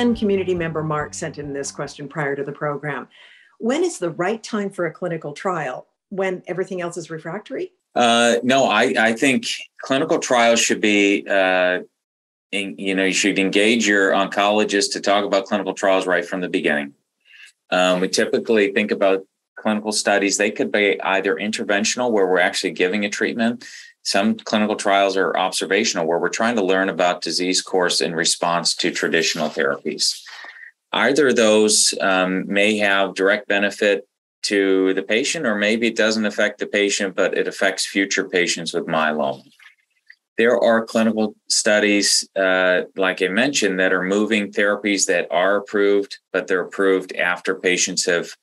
Again, community member Mark sent in this question prior to the program. When is the right time for a clinical trial? When everything else is refractory? No, I think clinical trials should be, you should engage your oncologist to talk about clinical trials right from the beginning. We typically think about clinical studies. They could be either interventional, where we're actually giving a treatment. Some clinical trials are observational, where we're trying to learn about disease course in response to traditional therapies. Either of those may have direct benefit to the patient, or maybe it doesn't affect the patient, but it affects future patients with myeloma. There are clinical studies, like I mentioned, that are moving therapies that are approved, but they're approved after patients have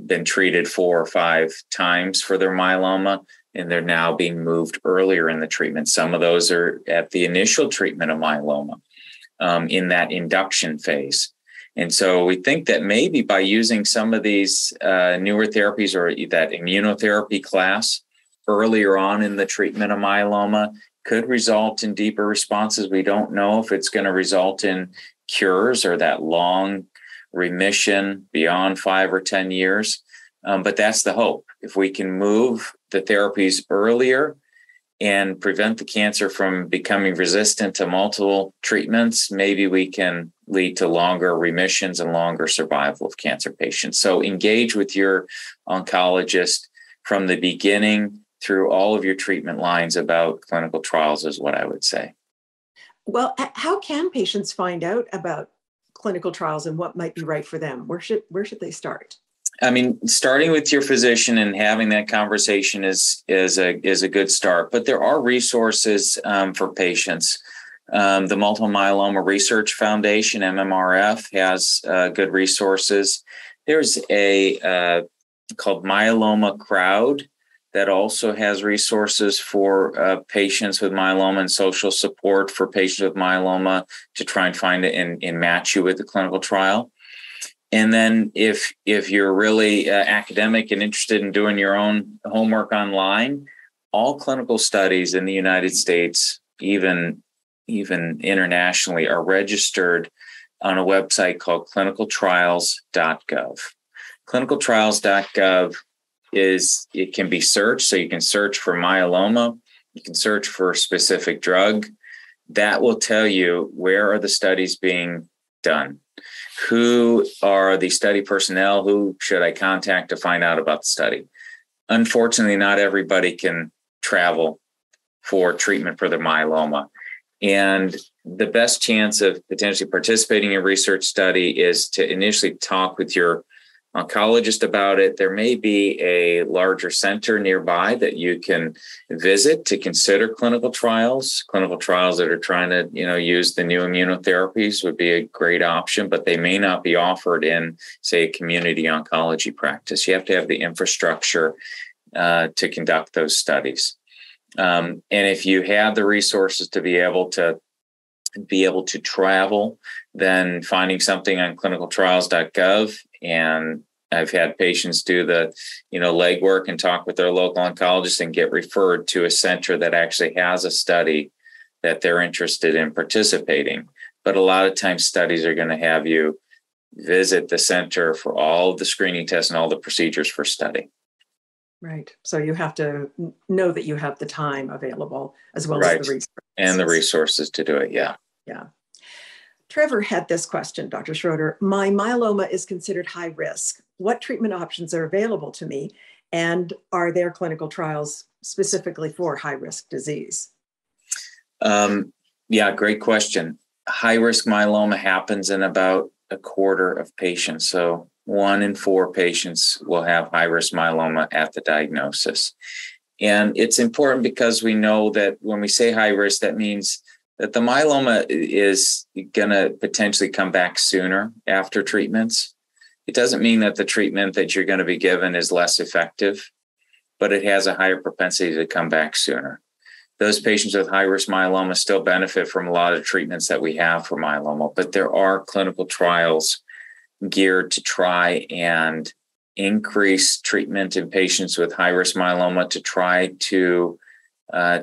been treated 4 or 5 times for their myeloma, and they're now being moved earlier in the treatment. Some of those are at the initial treatment of myeloma, in that induction phase. And so we think that maybe by using some of these newer therapies, or that immunotherapy class earlier on in the treatment of myeloma, could result in deeper responses. We don't know if it's going to result in cures or that long remission beyond 5 or 10 years. But that's the hope. If we can move the therapies earlier and prevent the cancer from becoming resistant to multiple treatments, maybe we can lead to longer remissions and longer survival of cancer patients. So engage with your oncologist from the beginning through all of your treatment lines about clinical trials is what I would say. Well, how can patients find out about clinical trials and what might be right for them? Where should they start? I mean, starting with your physician and having that conversation is a good start. But there are resources for patients. The Multiple Myeloma Research Foundation, MMRF, has good resources. There's a called Myeloma Crowd that also has resources for patients with myeloma and social support for patients with myeloma to try and find it and match you with the clinical trial. And then if you're really academic and interested in doing your own homework online, all clinical studies in the United States, even internationally, are registered on a website called clinicaltrials.gov. Clinicaltrials.gov it can be searched. So you can search for myeloma. You can search for a specific drug. That will tell you where are the studies being done. Who are the study personnel? Who should I contact to find out about the study? Unfortunately, not everybody can travel for treatment for their myeloma. And the best chance of potentially participating in a research study is to initially talk with your oncologist about it. There may be a larger center nearby that you can visit to consider clinical trials. Clinical trials that are trying to, use the new immunotherapies would be a great option, but they may not be offered in, say, a community oncology practice. You have to have the infrastructure to conduct those studies. And if you have the resources to be able to travel, then finding something on clinicaltrials.gov. And I've had patients do the, legwork and talk with their local oncologist and get referred to a center that actually has a study that they're interested in participating. But a lot of times studies are going to have you visit the center for all of the screening tests and all the procedures for study. Right. So you have to know that you have the time available as well right. as the resources. And the resources to do it. Yeah. Yeah. Trevor had this question, Dr. Schroeder. My myeloma is considered high risk. What treatment options are available to me? And are there clinical trials specifically for high risk disease? Yeah, great question. High risk myeloma happens in about a quarter of patients. So 1 in 4 patients will have high risk myeloma at the diagnosis. And it's important because we know that when we say high risk, that means that the myeloma is going to potentially come back sooner after treatments. It doesn't mean that the treatment that you're going to be given is less effective, but it has a higher propensity to come back sooner. Those patients with high-risk myeloma still benefit from a lot of treatments that we have for myeloma, but there are clinical trials geared to try and increase treatment in patients with high-risk myeloma to try to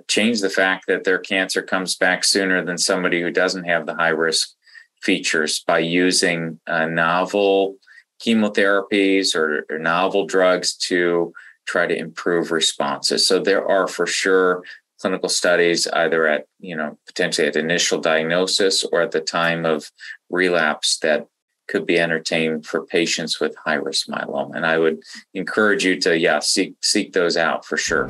change the fact that their cancer comes back sooner than somebody who doesn't have the high risk features by using novel chemotherapies or novel drugs to try to improve responses. So there are for sure clinical studies either at, potentially at initial diagnosis or at the time of relapse that could be entertained for patients with high-risk myeloma. And I would encourage you to, seek those out for sure.